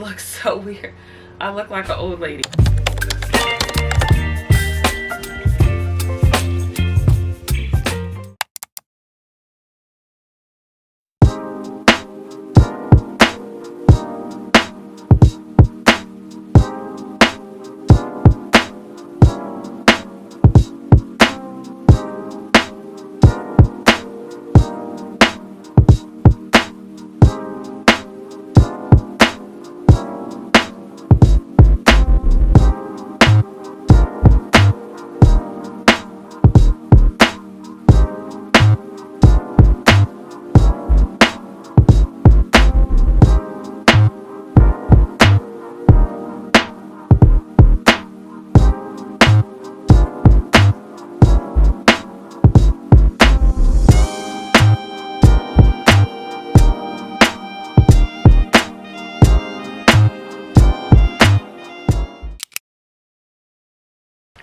Looks so weird. I look like an old lady.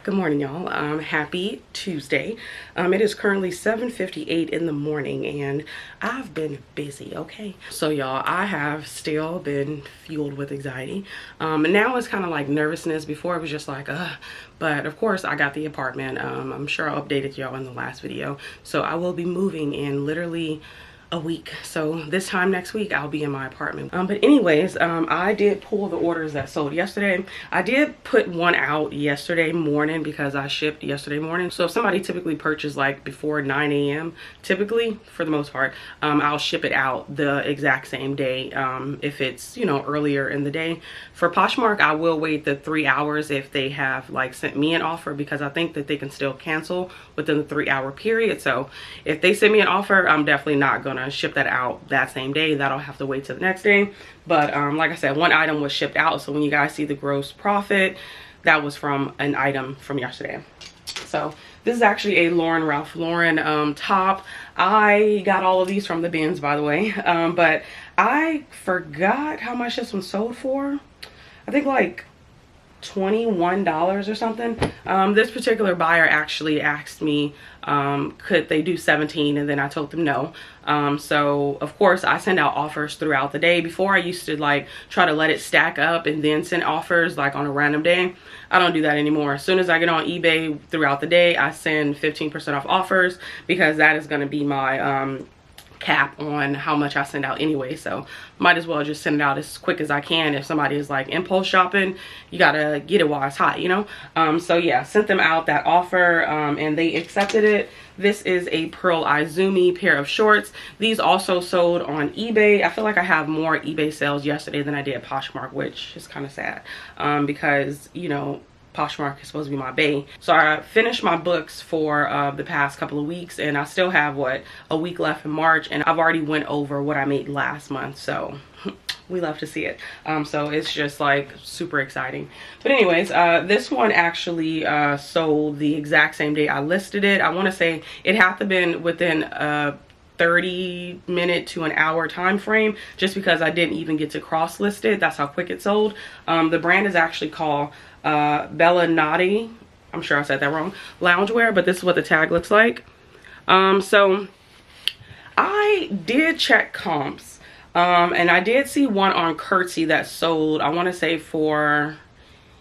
Good morning, y'all. Happy Tuesday. It is currently 7:58 in the morning and I've been busy, okay? So y'all, I have still been fueled with anxiety. And now it's kind of like nervousness. Before it was just like, but of course I got the apartment. I'm sure I updated y'all in the last video. So I will be moving in literally a week, so this time next week I'll be in my apartment. But anyways, I did pull the orders that sold yesterday. I did put one out yesterday morning because I shipped yesterday morning. So if somebody typically purchased like before 9 a.m, typically for the most part, I'll ship it out the exact same day. If it's, you know, earlier in the day. For Poshmark, I will wait the 3 hours if they have like sent me an offer, because I think that they can still cancel within the 3-hour period. So if they send me an offer, I'm definitely not gonna ship that out that same day. That'll have to wait till the next day. But like I said, one item was shipped out, so when you guys see the gross profit, that was from an item from yesterday. So this is actually a Ralph Lauren top. I got all of these from the bins, by the way, but I forgot how much this one sold for. I think like $21 or something. This particular buyer actually asked me could they do 17, and then I told them no. So of course I send out offers throughout the day. Before I used to like try to let it stack up and then send offers like on a random day. I don't do that anymore. As soon as I get on eBay throughout the day, I send 15% off offers, because that is going to be my cap on how much I send out anyway. So might as well just send it out as quick as I can. If somebody is like impulse shopping, you gotta get it while it's hot, you know. So yeah, sent them out that offer, and they accepted it. This is a Pearl Izumi pair of shorts. These also sold on eBay. I feel like I have more eBay sales yesterday than I did Poshmark, which is kind of sad, because, you know, Poshmark is supposed to be my bae. So I finished my books for the past couple of weeks, and I still have what, a week left in March, and I've already went over what I made last month. So we love to see it. So it's just like super exciting. But anyways, this one actually sold the exact same day I listed it. I want to say it had to have been within 30-minute to an hour time frame, just because I didn't even get to cross list it. That's how quick it sold. The brand is actually called 𝕃𝕀ℕ𝕂𝕊, I'm sure I said that wrong, loungewear, but this is what the tag looks like. So I did check comps, and I did see one on Curtsy that sold, I want to say for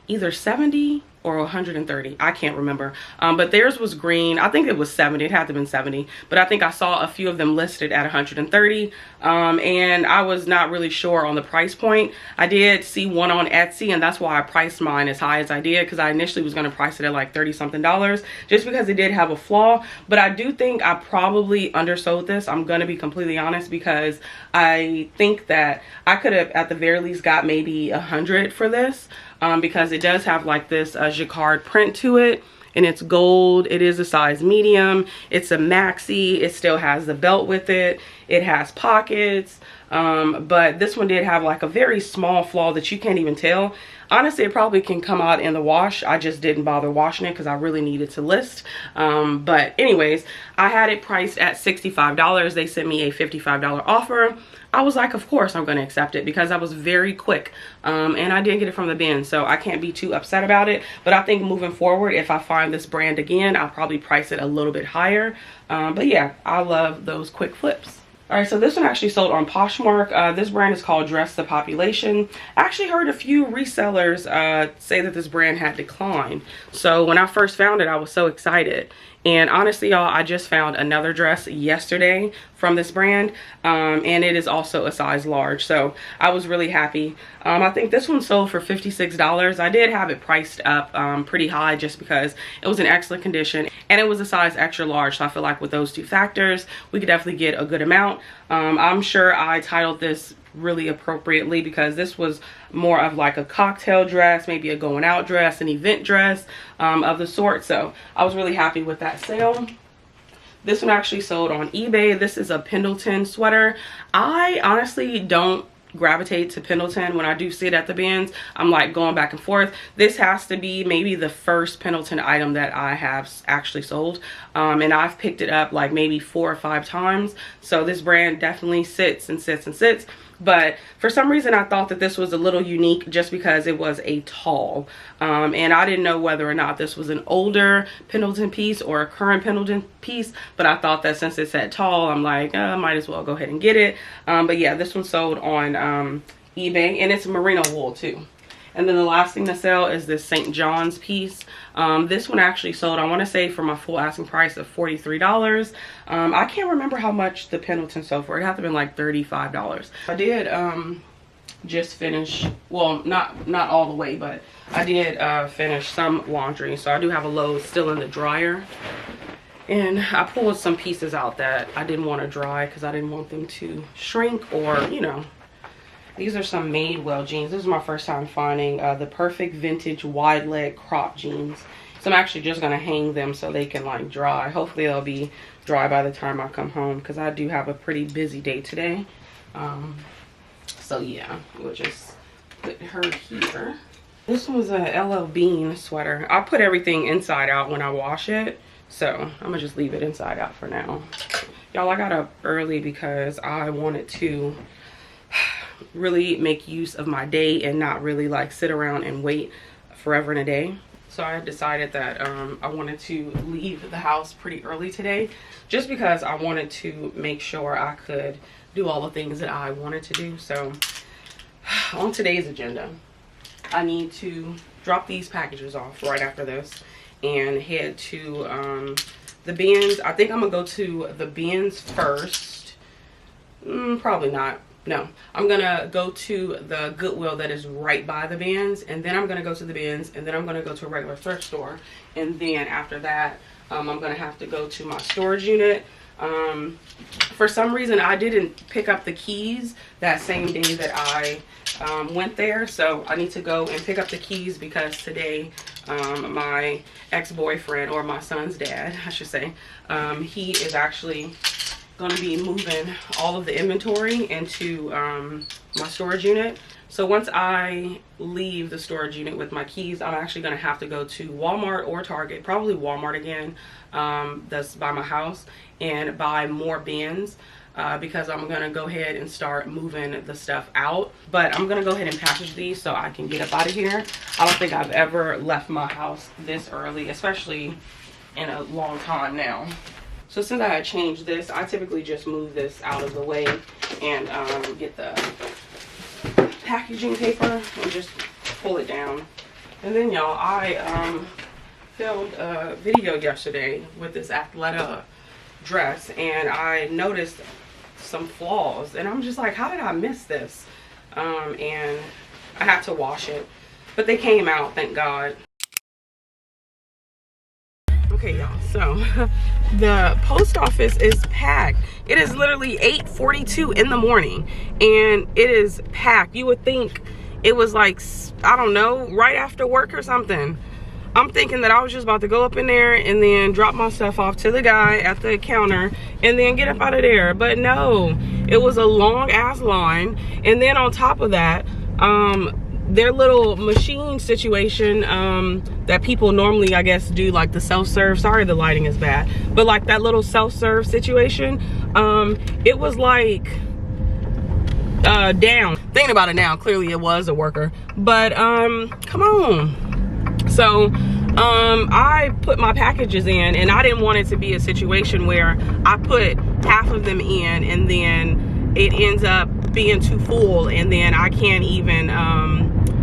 either 70 or 130, I can't remember, but theirs was green. I think it was 70. It had to have been 70, but I think I saw a few of them listed at 130, and I was not really sure on the price point. I did see one on Etsy, and that's why I priced mine as high as I did, because I initially was going to price it at like 30 something dollars, just because it did have a flaw. But I do think I probably undersold this. I'm going to be completely honest, because I think that I could have at the very least got maybe 100 for this, because it does have like this jacquard print to it, and it's gold. It is a size medium. It's a maxi. It still has the belt with it. It has pockets, but this one did have like a very small flaw that you can't even tell. Honestly, it probably can come out in the wash. I just didn't bother washing it because I really needed to list. But anyways, I had it priced at $65. They sent me a $55 offer. I was like, of course I'm going to accept it, because I was very quick, and I did get it from the bin, so I can't be too upset about it. But I think moving forward, if I find this brand again, I'll probably price it a little bit higher. But yeah, I love those quick flips. All right, so this one actually sold on Poshmark. This brand is called 𝕃𝕀ℕ𝕂𝕊. I actually heard a few resellers say that this brand had declined. So when I first found it, I was so excited. And honestly, y'all, I just found another dress yesterday from this brand, and it is also a size large. So I was really happy. I think this one sold for $56. I did have it priced up pretty high just because it was in excellent condition and it was a size extra large. So I feel like with those two factors, we could definitely get a good amount. I'm sure I titled this really appropriately because this was more of like a cocktail dress, maybe a going out dress, an event dress of the sort. So I was really happy with that sale. This one actually sold on eBay. This is a Pendleton sweater. I honestly don't gravitate to Pendleton. When I do see it at the bins, I'm like going back and forth. This has to be maybe the first Pendleton item that I have actually sold, and I've picked it up like maybe 4 or 5 times. So this brand definitely sits and sits and sits. But for some reason I thought that this was a little unique just because it was a tall, and I didn't know whether or not this was an older Pendleton piece or a current Pendleton piece, but I thought that since it said tall, I'm like, might as well go ahead and get it. But yeah, this one sold on eBay, and it's merino wool too. And then the last thing to sell is this St. John's piece. This one actually sold, I want to say, for my full asking price of $43. I can't remember how much the Pendleton sold for. It had to have been like $35. I did just finish, well, not all the way, but I did finish some laundry. So I do have a load still in the dryer. And I pulled some pieces out that I didn't want to dry because I didn't want them to shrink or, you know. These are some Madewell jeans. This is my first time finding the perfect vintage wide leg crop jeans. So I'm actually just gonna hang them so they can like dry. Hopefully they'll be dry by the time I come home because I do have a pretty busy day today. So yeah, we'll just put her here. This was a LL Bean sweater. I put everything inside out when I wash it. So I'm gonna just leave it inside out for now. Y'all, I got up early because I wanted to really make use of my day and not really like sit around and wait forever and a day. So I decided that I wanted to leave the house pretty early today just because I wanted to make sure I could do all the things that I wanted to do. So on today's agenda, I need to drop these packages off right after this and head to the bins. I think I'm gonna go to the bins first. Probably not. No, I'm gonna go to the Goodwill that is right by the bins, and then I'm gonna go to the bins, and then I'm gonna go to a regular thrift store, and then after that I'm gonna have to go to my storage unit. For some reason I didn't pick up the keys that same day that I went there, so I need to go and pick up the keys because today my ex-boyfriend, or my son's dad I should say, he is actually going to be moving all of the inventory into my storage unit. So once I leave the storage unit with my keys, I'm actually going to have to go to Walmart or Target, probably Walmart again, that's by my house, and buy more bins because I'm going to go ahead and start moving the stuff out. But I'm going to go ahead and package these so I can get up out of here. I don't think I've ever left my house this early, especially in a long time now. So since I had changed this, I typically just move this out of the way and get the packaging paper and just pull it down. And then y'all, I filmed a video yesterday with this Athleta dress, and I noticed some flaws, and I'm just like, how did I miss this? And I had to wash it, but they came out, thank God. Okay, y'all, so the post office is packed. It is literally 8:42 in the morning and it is packed. You would think it was like, I don't know, right after work or something. I'm thinking that I was just about to go up in there and then drop my stuff off to the guy at the counter and then get up out of there. But no, it was a long ass line. And then on top of that, their little machine situation that people normally, I guess, do, like the self-serve. Sorry, the lighting is bad, but like that little self-serve situation, it was like down. Thinking about it now, clearly it was a worker, but come on. So I put my packages in, and I didn't want it to be a situation where I put half of them in, and then it ends up being too full, and then I can't even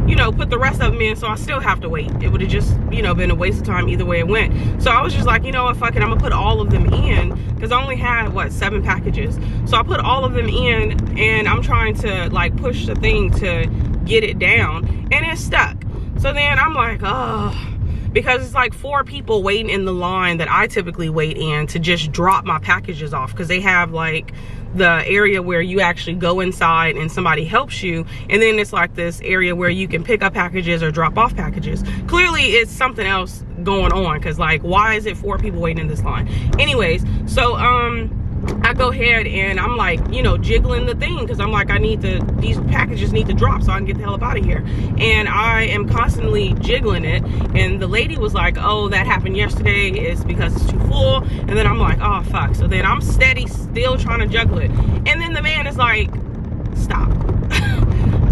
you know, put the rest of them in, so I still have to wait. It would have just, you know, been a waste of time either way it went. So I was just like, you know what, fuck it, I'm gonna put all of them in, because I only had, what, 7 packages. So I put all of them in, and I'm trying to like push the thing to get it down, and it's stuck. So then I'm like, oh, because it's like 4 people waiting in the line that I typically wait in to just drop my packages off, because they have like the area where you actually go inside and somebody helps you, and then it's like this area where you can pick up packages or drop off packages. Clearly it's something else going on, because like, why is it 4 people waiting in this line? Anyways, so I go ahead and I'm like, you know, jiggling the thing, because I'm like, these packages need to drop so I can get the hell up out of here. And I am constantly jiggling it, and the lady was like, oh, that happened yesterday, it's because it's too full. And then I'm like, oh fuck. So then I'm steady still trying to juggle it, and then the man is like, stop.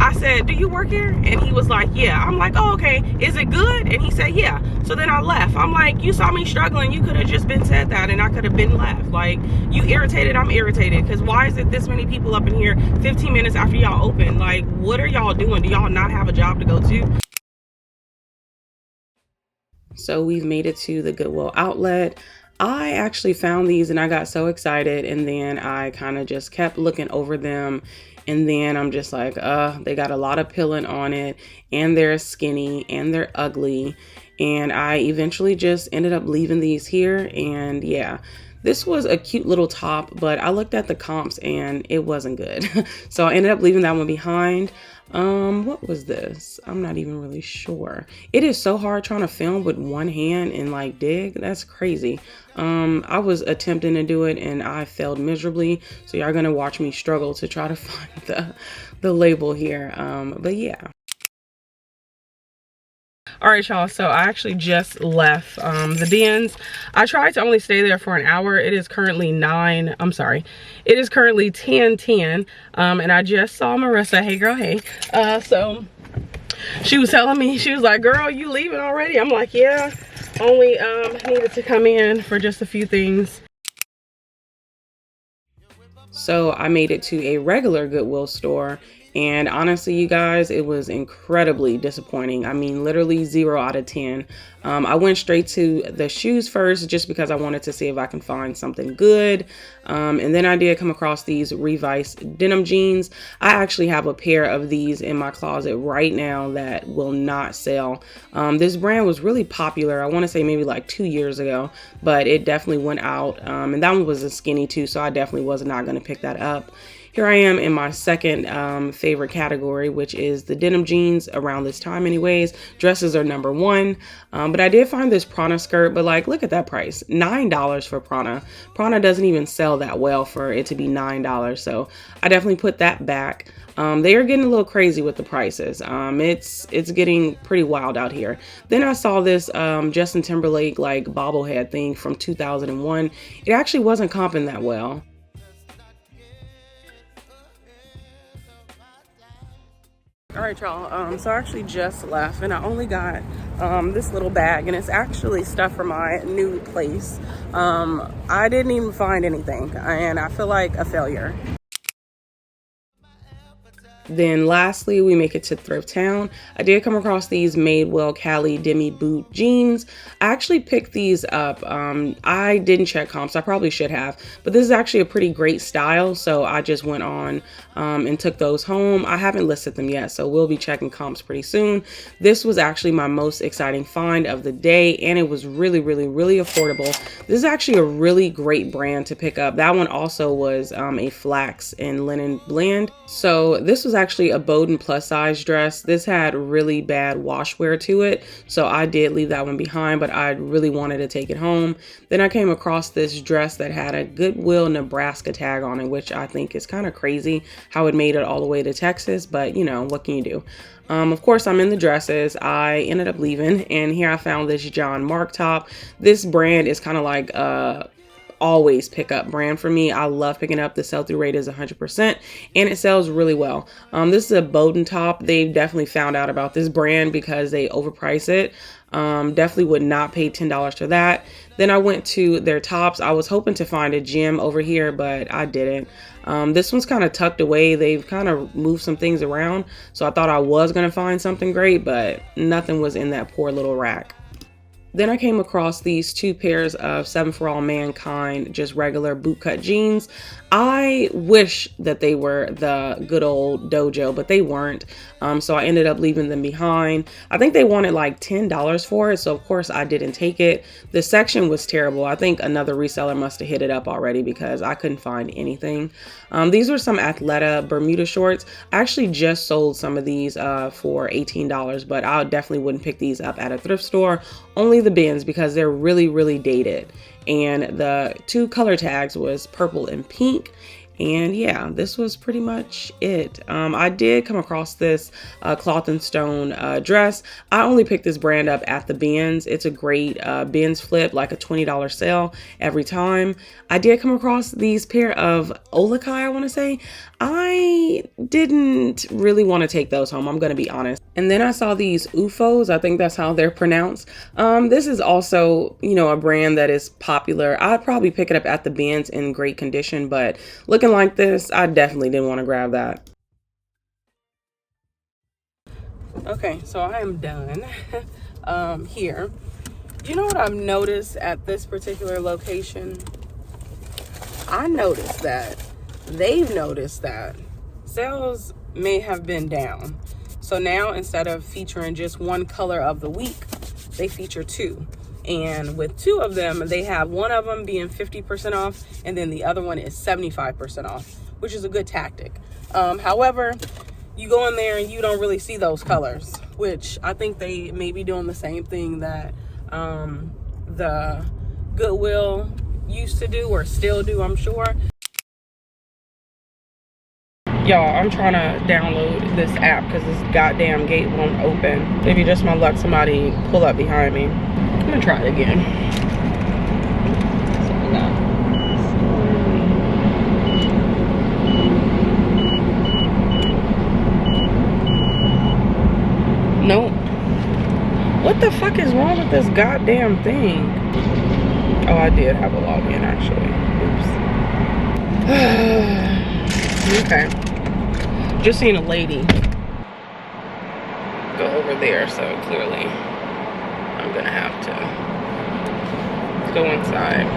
I said, do you work here? And he was like, yeah. I'm like, oh, okay, is it good? And he said, yeah. So then I left. I'm like, you saw me struggling, you could have just been said that, and I could have been left. Like, you irritated, I'm irritated, because why is it this many people up in here 15 minutes after y'all open? Like, what are y'all doing? Do y'all not have a job to go to? So we've made it to the Goodwill outlet. I actually found these and I got so excited, and then I kind of just kept looking over them, and then I'm just like, they got a lot of pilling on it, and they're skinny and they're ugly, and I eventually just ended up leaving these here. And yeah, this was a cute little top, but I looked at the comps and it wasn't good. So I ended up leaving that one behind. What was this? I'm not even really sure. It is so hard trying to film with one hand and like dig. That's crazy. I was attempting to do it and I failed miserably. So y'all gonna watch me struggle to try to find the label here. But yeah. All right, y'all, so I actually just left the bins. I tried to only stay there for an hour. It is currently it is currently 10:10, and I just saw Marissa. Hey girl, hey. So she was telling me, she was like, girl, you leaving already? I'm like, yeah, only needed to come in for just a few things. So I made it to a regular Goodwill store, and honestly, you guys, it was incredibly disappointing. I mean, literally 0 out of 10. I went straight to the shoes first just because I wanted to see if I can find something good. And then I did come across these Revice denim jeans. I actually have a pair of these in my closet right now that will not sell. This brand was really popular. I want to say maybe like 2 years ago, but it definitely went out. And that one was a skinny too, so I definitely was not going to pick that up. Here I am in my second favorite category, which is the denim jeans around this time anyways. Dresses are number 1. But I did find this Prana skirt, but like, look at that price. $9 for Prana. Prana doesn't even sell that well for it to be $9. So I definitely put that back. They are getting a little crazy with the prices. It's getting pretty wild out here. Then I saw this Justin Timberlake like bobblehead thing from 2001. It actually wasn't comping that well. All right, y'all, so I actually just left and I only got this little bag, and it's actually stuff for my new place. I didn't even find anything, and I feel like a failure. Then lastly, we make it to Thrift Town. I did come across these Madewell Cali Demi Boot jeans. I actually picked these up. I didn't check comps. I probably should have, but this is actually a pretty great style. So I just went on and took those home. I haven't listed them yet, so we'll be checking comps pretty soon. This was actually my most exciting find of the day, and it was really, really, really affordable. This is actually a really great brand to pick up. That one also was a flax and linen blend. So this was actually a Bowden plus size dress. This had really bad washwear to it, so I did leave that one behind, but I really wanted to take it home. Then I came across this dress that had a Goodwill Nebraska tag on it, which I think is kind of crazy how it made it all the way to Texas, but you know, what can you do? Of course, I'm in the dresses. I ended up leaving, and here I found this John Mark top. This brand is kind of like always pickup brand for me. I love picking up. The sell-through rate is 100% and it sells really well. This is a 𝕃𝕀ℕ𝕂𝕊. They've definitely found out about this brand because they overprice it. Definitely would not pay $10 for that. Then I went to their tops. I was hoping to find a gem over here, but I didn't. This one's kind of tucked away. They've kind of moved some things around. So I thought I was going to find something great, but nothing was in that poor little rack. Then I came across these 2 pairs of 7 for All Mankind, just regular bootcut jeans. I wish that they were the good old dojo, but they weren't. So I ended up leaving them behind. I think they wanted like $10 for it. So of course I didn't take it. The section was terrible. I think another reseller must have hit it up already because I couldn't find anything. These were some Athleta Bermuda shorts. I actually just sold some of these for $18, but I definitely wouldn't pick these up at a thrift store. Only the bins because they're really, really dated. And the 2 color tags was purple and pink. And yeah, this was pretty much it. I did come across this Cloth and Stone dress. I only picked this brand up at the bins. It's a great bins flip, like a $20 sale every time. I did come across these pair of 𝕃𝕂𝕂𝕂, I want to say. I didn't really want to take those home, I'm going to be honest. And then I saw these UFOs. I think that's how they're pronounced. This is also, you know, a brand that is popular. I'd probably pick it up at the bins in great condition, but looking like this, I definitely didn't want to grab that. Okay, so I am done here. You know what I've noticed at this particular location? I noticed that they've noticed that sales may have been down. So now instead of featuring just one color of the week, they feature 2. And with 2 of them, they have one of them being 50% off and then the other one is 75% off, which is a good tactic. However, you go in there and you don't really see those colors, which I think they may be doing the same thing that the Goodwill used to do or still do, I'm sure. Y'all, I'm trying to download this app because this goddamn gate won't open. Maybe just my luck, somebody pull up behind me. I'm gonna try it again. Nope. What the fuck is wrong with this goddamn thing? Oh, I did have a login actually. Oops. Okay. Just seen a lady go over there, so clearly I'm gonna have to go inside.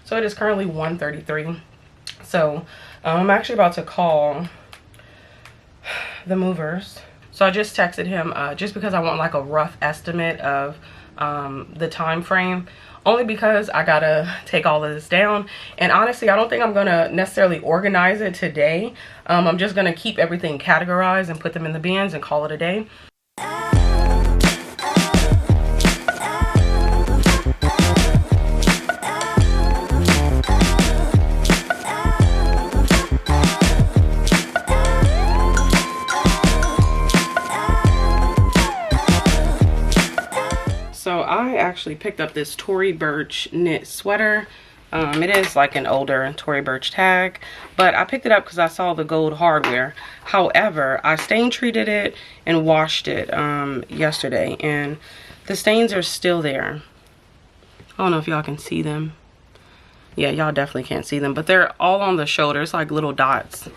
So it is currently 1:33. So I'm actually about to call the movers. So I just texted him just because I want like a rough estimate of the time frame. Only because I gotta take all of this down. And honestly, I don't think I'm gonna necessarily organize it today. I'm just gonna keep everything categorized and put them in the bins and call it a day. So I actually picked up this Tory Burch knit sweater. It is like an older Tory Burch tag, but I picked it up because I saw the gold hardware. However, I stain treated it and washed it yesterday, and the stains are still there. I don't know if y'all can see them. Yeah, y'all definitely can't see them, but they're all on the shoulder. It's like little dots.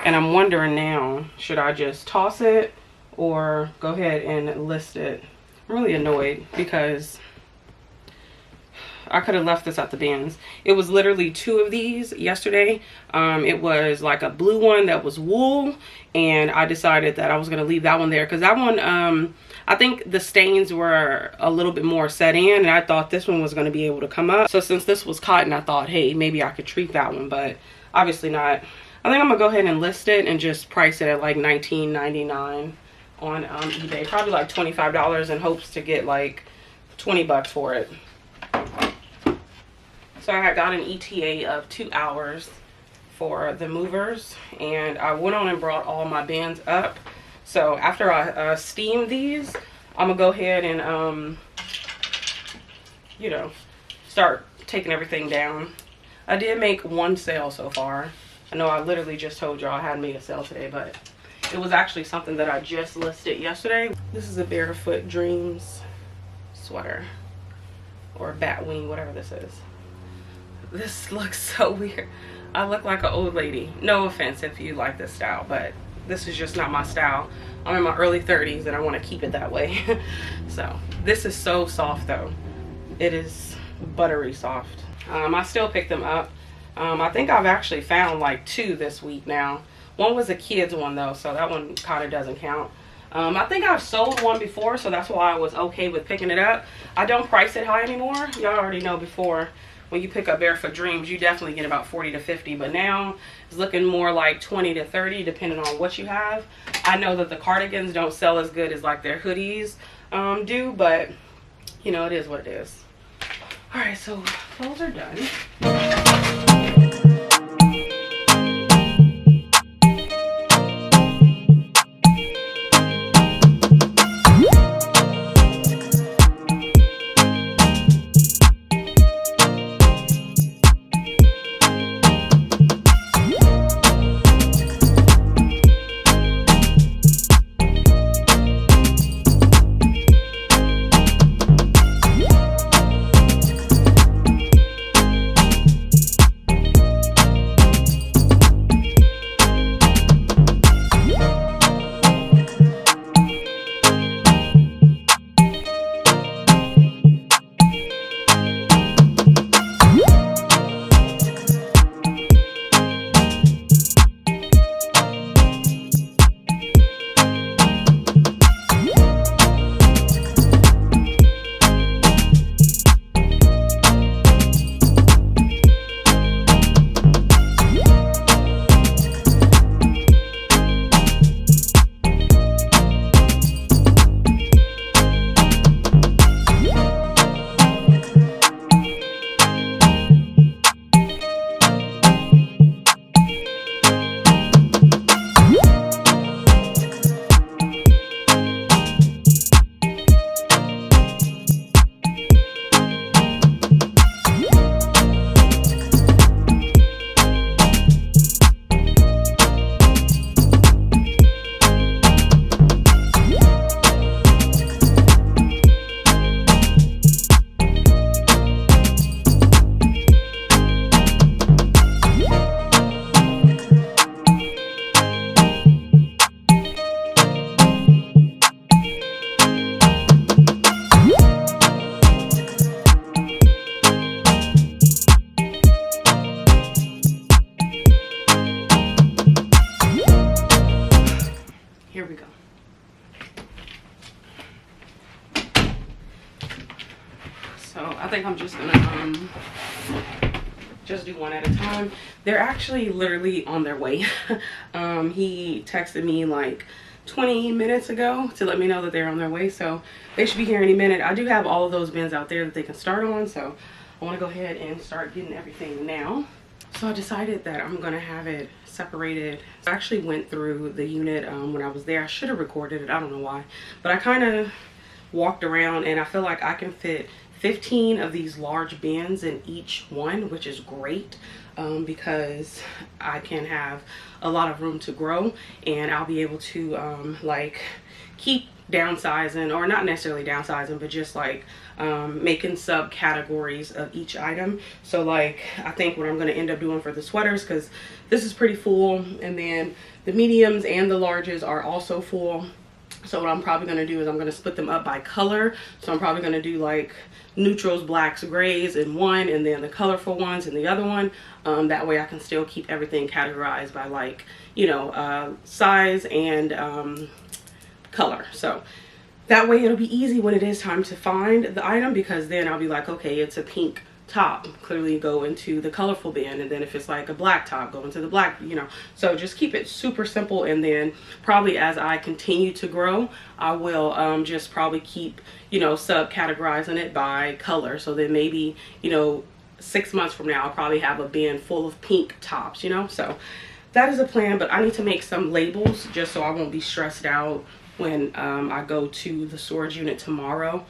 And I'm wondering now, should I just toss it or go ahead and list it? I'm really annoyed because I could have left this at the bins. It was literally 2 of these yesterday. It was like a blue one that was wool, and I decided that I was going to leave that one there because that one, I think the stains were a little bit more set in, and I thought this one was going to be able to come up. So since this was cotton, I thought, hey, maybe I could treat that one, but obviously not. I think I'm going to go ahead and list it and just price it at like $19.99 on eBay. Probably like $25 in hopes to get like 20 bucks for it. So I had got an ETA of 2 hours for the movers, and I went on and brought all my bins up. So after I steam these, I'm gonna go ahead and you know, start taking everything down. I did make one sale so far. I know I literally just told y'all I hadn't made a sale today, but it was actually something that I just listed yesterday. This is a Barefoot Dreams sweater, or bat wing, whatever this is. This looks so weird. I look like an old lady. No offense if you like this style, but this is just not my style. I'm in my early 30s and I want to keep it that way. So this is so soft though. It is buttery soft. I still pick them up. I think I've actually found like 2 this week now. One was a kid's one though, so that one kind of doesn't count. I think I've sold one before, so that's why I was okay with picking it up. I don't price it high anymore. Y'all already know before, when you pick up Barefoot Dreams, you definitely get about 40 to 50, but now it's looking more like 20 to 30 depending on what you have. I know that the cardigans don't sell as good as like their hoodies do, but you know, it is what it is. All right, so those are done. Here we go. So I think I'm just gonna just do one at a time. They're actually literally on their way. He texted me like 20 minutes ago to let me know that they're on their way, so they should be here any minute. I do have all of those bins out there that they can start on, so I want to go ahead and start getting everything now. So I decided that I'm gonna have it separated. I actually went through the unit when I was there. I should have recorded it, I don't know why, but I kind of walked around and I feel like I can fit 15 of these large bins in each one, which is great because I can have a lot of room to grow, and I'll be able to like keep downsizing, or not necessarily downsizing, but just like making subcategories of each item. So like I think what I'm going to end up doing for the sweaters, because this is pretty full, and then the mediums and the larges are also full. So what I'm probably going to do is I'm going to split them up by color. So I'm probably going to do like neutrals, blacks, grays in one, and then the colorful ones in the other one. That way I can still keep everything categorized by like, you know, size and color. So that way it'll be easy when it is time to find the item, because then I'll be like, okay, it's a pink top, clearly go into the colorful bin, and then if it's like a black top, go into the black, you know. So just keep it super simple, and then probably as I continue to grow, I will just probably keep, you know, subcategorizing it by color. So then maybe, you know, 6 months from now I'll probably have a bin full of pink tops, you know. So that is a plan, but I need to make some labels just so I won't be stressed out when I go to the storage unit tomorrow.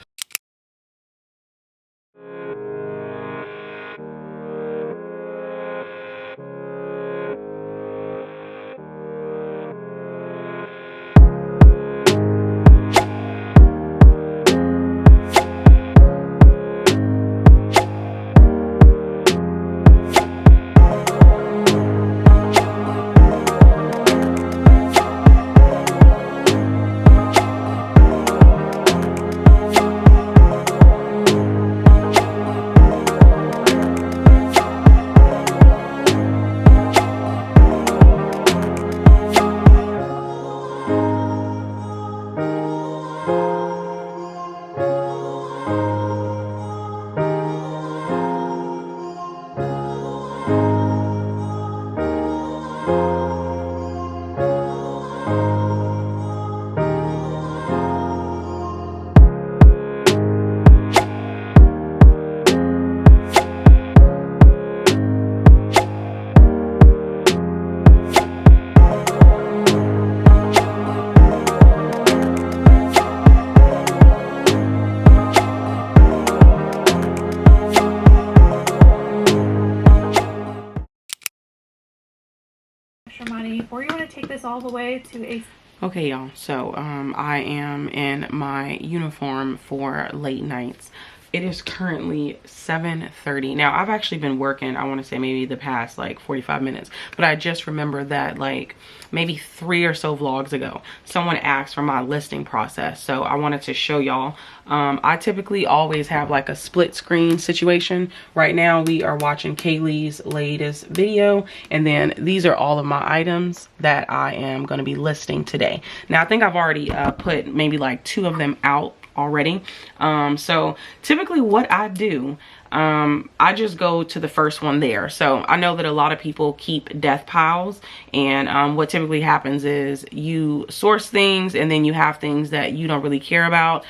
take this all the way to a... Okay, y'all, so I am in my uniform for late nights. It is currently 7:30. Now, I've actually been working, I want to say maybe the past like 45 minutes, but I just remember that like maybe 3 or so vlogs ago, someone asked for my listing process. So I wanted to show y'all. I typically always have like a split screen situation. Right now we are watching Kaylee's latest video, and then these are all of my items that I am going to be listing today. Now, I think I've already put maybe like 2 of them out already. So typically what I do, I just go to the first one there. So I know that a lot of people keep death piles, and what typically happens is you source things and then you have things that you don't really care about,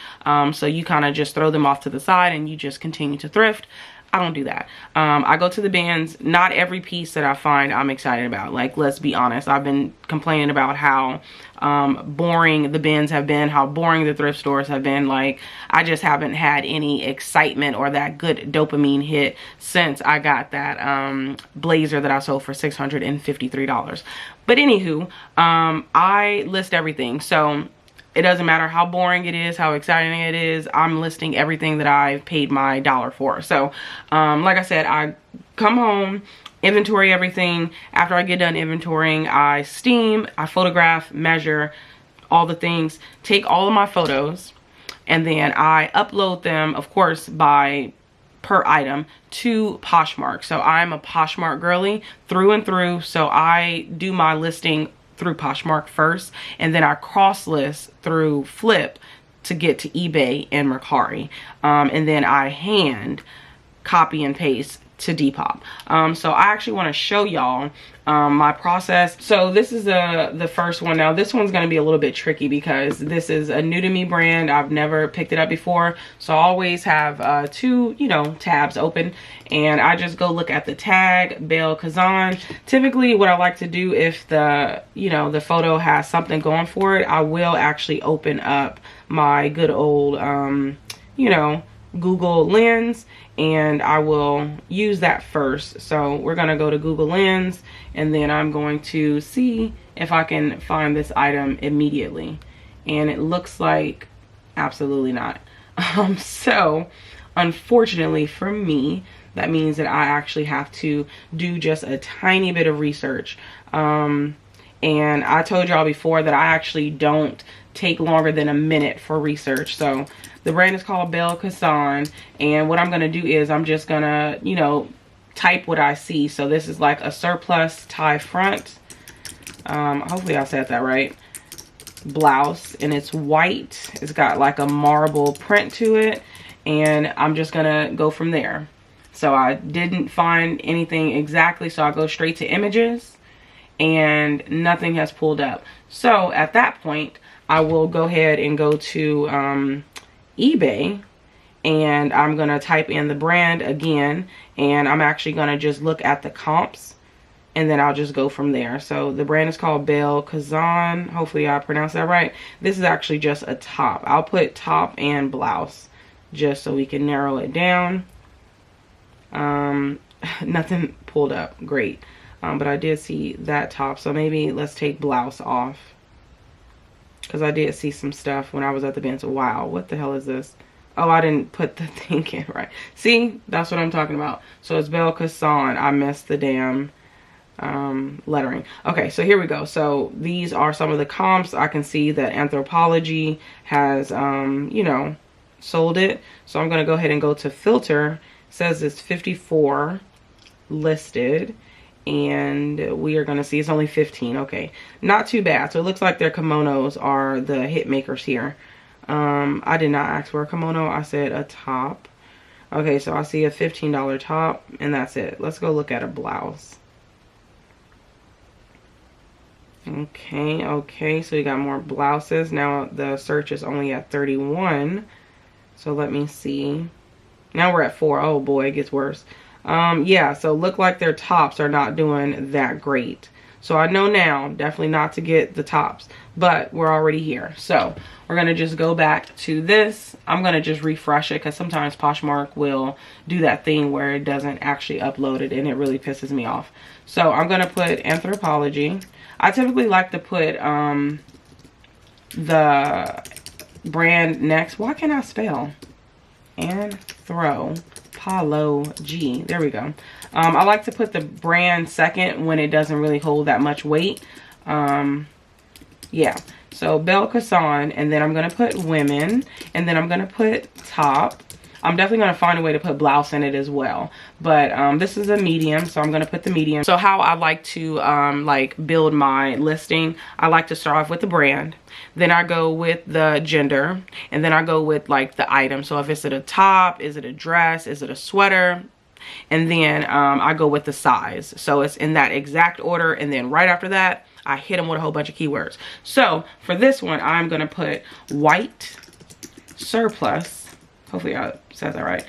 so you kind of just throw them off to the side and you just continue to thrift. I don't do that. I go to the bins. Not every piece that I find I'm excited about. Like, let's be honest, I've been complaining about how boring the bins have been, how boring the thrift stores have been. Like, I just haven't had any excitement or that good dopamine hit since I got that blazer that I sold for $653. But anywho, I list everything. So it doesn't matter how boring it is, how exciting it is, I'm listing everything that I've paid my dollar for. So, like I said, I come home, inventory everything. After I get done inventorying, I steam, I photograph, measure, all the things, take all of my photos, and then I upload them, of course, by per item to Poshmark. So I'm a Poshmark girly through and through. So I do my listing through Poshmark first, and then I cross list through Flip to get to eBay and Mercari, and then I hand copy and paste to Depop. So I actually want to show y'all my process. So this is the first one. Now this one's going to be a little bit tricky because this is a new to me brand. I've never picked it up before, so I always have 2 tabs open, and I just go look at the tag, 𝕃𝕀ℕ𝕂𝕊. Typically what I like to do, if the the photo has something going for it, I will actually open up my good old Google Lens, and I will use that first. So we're gonna go to Google Lens, and then I'm going to see if I can find this item immediately, and it looks like absolutely not. So unfortunately for me, that means that I actually have to do just a tiny bit of research. And I told y'all before that I actually don't take longer than a minute for research. So the brand is called 𝕃𝕀ℕ𝕂𝕊, and what I'm going to do is I'm just going to, type what I see. So this is like a surplus tie front. Hopefully I said that right. Blouse, and it's white. It's got like a marble print to it, and I'm just going to go from there. So I didn't find anything exactly, so I go straight to images, and nothing has pulled up. So at that point, I will go ahead and go to eBay, and I'm gonna type in the brand again, and I'm actually gonna just look at the comps, and then I'll just go from there. So the brand is called 𝕃𝕀ℕ𝕂𝕊. Hopefully I pronounced that right. This is actually just a top. I'll put top and blouse just so we can narrow it down. Nothing pulled up. Great. But I did see that top, so maybe let's take blouse off, because I did see some stuff when I was at the bench. Wow, what the hell is this? Oh, I didn't put the thing in right. See, that's what I'm talking about. So it's 𝕃𝕀ℕ𝕂𝕊. I missed the damn lettering. Okay, so here we go. So these are some of the comps. I can see that Anthropologie has sold it. So I'm gonna go ahead and go to filter. It says it's 54 listed, and we are gonna see it's only 15. Okay, not too bad. So it looks like their kimonos are the hit makers here. I did not ask for a kimono, I said a top. Okay, so I see a $15 top, and that's it. Let's go look at a blouse. Okay, so we got more blouses. Now the search is only at 31, so let me see. Now we're at 4. Oh boy, it gets worse. Yeah, so look like their tops are not doing that great. So I know now definitely not to get the tops, but we're already here. So we're gonna just go back to this. I'm gonna just refresh it, because sometimes Poshmark will do that thing where it doesn't actually upload it, and it really pisses me off. So I'm gonna put Anthropologie. I typically like to put the brand next. Why can't I spell? 𝕃𝕀ℕ𝕂𝕂. There we go. I like to put the brand second when it doesn't really hold that much weight. Yeah. So Belle Casson, and then I'm going to put women, and then I'm going to put top. I'm definitely going to find a way to put blouse in it as well. But this is a medium, so I'm going to put the medium. So how I like to like build my listing, I like to start off with the brand. Then I go with the gender, and then I go with like the item. So if it's a top, is it a dress, is it a sweater? And then I go with the size. So it's in that exact order, and then right after that, I hit them with a whole bunch of keywords. So for this one, I'm going to put white surplus. Hopefully I said that right.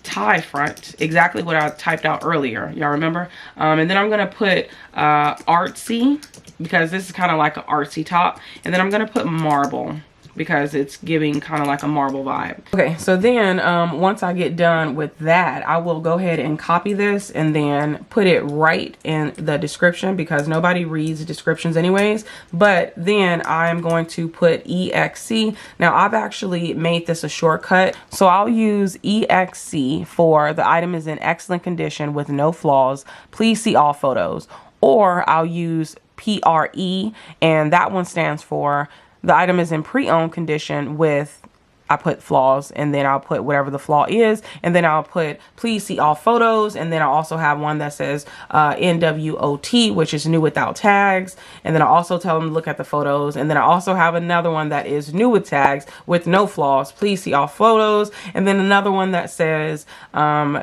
Tie front, exactly what I typed out earlier. Y'all remember? And then I'm going to put artsy, because this is kind of like an artsy top. And then I'm going to put marble, because it's giving kind of like a marble vibe. Okay, so then once I get done with that, I will go ahead and copy this and then put it right in the description, because nobody reads descriptions anyways. But then I'm going to put EXC. Now I've actually made this a shortcut, so I'll use EXC for the item is in excellent condition with no flaws. Please see all photos. Or I'll use PRE, and that one stands for the item is in pre-owned condition with, I put flaws, and then I'll put whatever the flaw is, and then I'll put please see all photos, and then I also have one that says NWOT, which is new without tags, and then I also tell them to look at the photos, and then I also have another one that is new with tags with no flaws, please see all photos, and then another one that says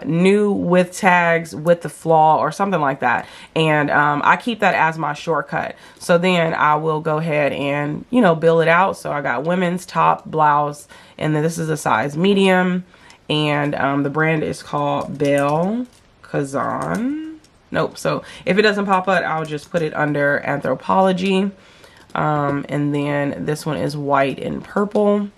new with tags with the flaw or something like that. And I keep that as my shortcut. So then I will go ahead and, you know, bill it out. So I got women's top, blouse, and then this is a size medium, and the brand is called Belle Casson. Nope. So if it doesn't pop up, I'll just put it under Anthropology. And then this one is white and purple.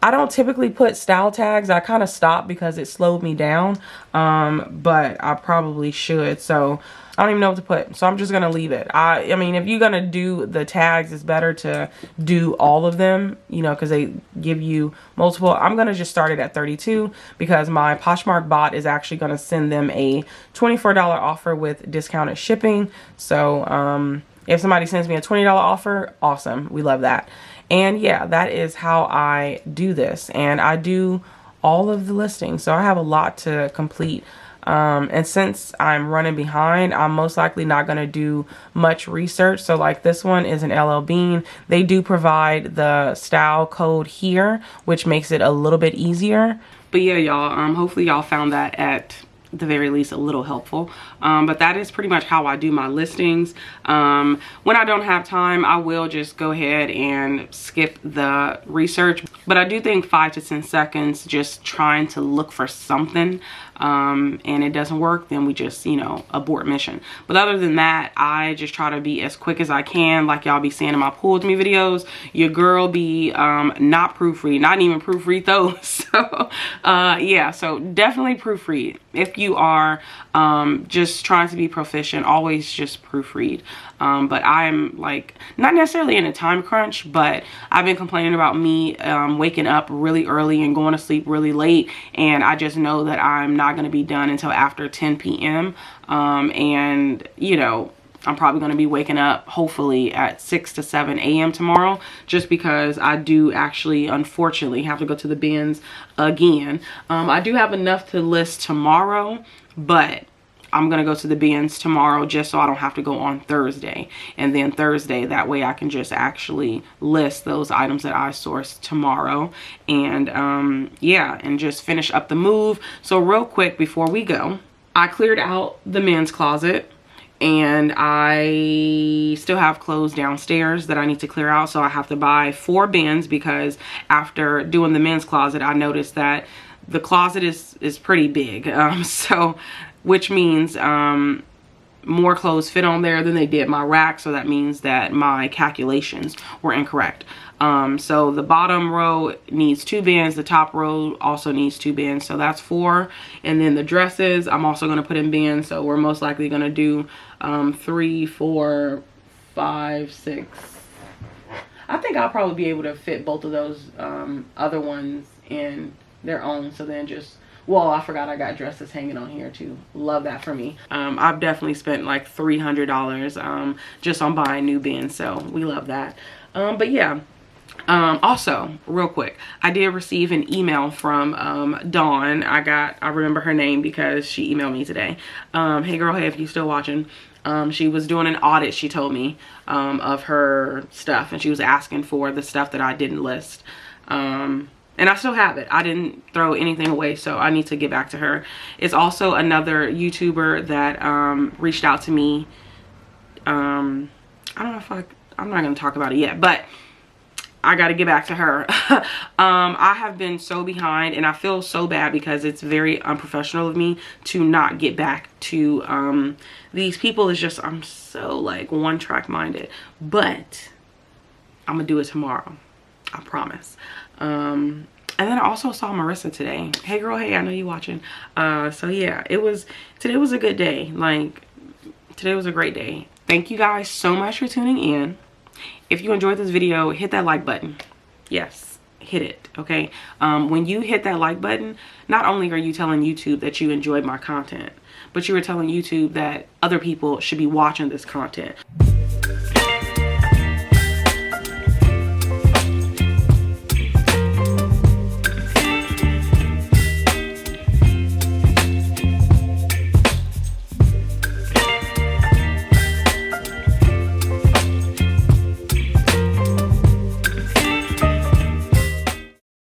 I don't typically put style tags. I kind of stopped because it slowed me down, but I probably should. So I don't even know what to put, so I'm just gonna leave it. I mean, if you're gonna do the tags, it's better to do all of them, you know, because they give you multiple. I'm gonna just start it at 32 because my Poshmark bot is actually gonna send them a $24 offer with discounted shipping. So if somebody sends me a $20 offer, awesome, we love that. And yeah, that is how I do this, and I do all of the listings, so I have a lot to complete. And since I'm running behind, I'm most likely not going to do much research. So like this one is an LL Bean. They do provide the style code here, which makes it a little bit easier. But yeah, y'all, hopefully y'all found that at the very least a little helpful. But that is pretty much how I do my listings. When I don't have time, I will just go ahead and skip the research. But I do think 5 to 10 seconds just trying to look for something, and it doesn't work, then we just, you know, abort mission. But other than that, I just try to be as quick as I can. Like y'all be seeing in my Pull With Me videos, your girl be not proofread, not even proofread those. So yeah, so definitely proofread. If you are just trying to be proficient, always just proofread. But I'm like not necessarily in a time crunch, but I've been complaining about me waking up really early and going to sleep really late, and I just know that I'm not going to be done until after 10 p.m. And you know, I'm probably going to be waking up hopefully at 6 to 7 a.m. tomorrow, just because I do actually unfortunately have to go to the bins again. I do have enough to list tomorrow, but I'm going to go to the bins tomorrow just so I don't have to go on Thursday. And then Thursday, that way I can just actually list those items that I sourced tomorrow. And yeah, and just finish up the move. So real quick before we go, I cleared out the men's closet, and I still have clothes downstairs that I need to clear out. So I have to buy 4 bins, because after doing the men's closet, I noticed that the closet is pretty big. So which means more clothes fit on there than they did my rack. So that means that my calculations were incorrect. So the bottom row needs 2 bins. The top row also needs 2 bins. So that's 4. And then the dresses, I'm also going to put in bins. So we're most likely going to do 3, 4, 5, 6. I think I'll probably be able to fit both of those other ones in their own. So then just, well, I forgot I got dresses hanging on here too. Love that for me. I've definitely spent like $300 just on buying new bins, so we love that. But yeah. Also, real quick, I did receive an email from Dawn. I remember her name because she emailed me today. Hey girl, hey, if you still watching. She was doing an audit, she told me, of her stuff, and she was asking for the stuff that I didn't list. And I still have it. I didn't throw anything away, so I need to get back to her. It's also another YouTuber that reached out to me. I don't know if I'm not going to talk about it yet, but I got to get back to her. I have been so behind, and I feel so bad because it's very unprofessional of me to not get back to these people. It's just, I'm so like one track minded, but I'm gonna do it tomorrow, I promise. And then I also saw Marissa today. Hey girl, hey, I know you watching. So yeah, today was a good day. Like, today was a great day. Thank you guys so much for tuning in. If you enjoyed this video, hit that like button. Yes, hit it, okay? When you hit that like button, not only are you telling YouTube that you enjoyed my content, but you are telling YouTube that other people should be watching this content.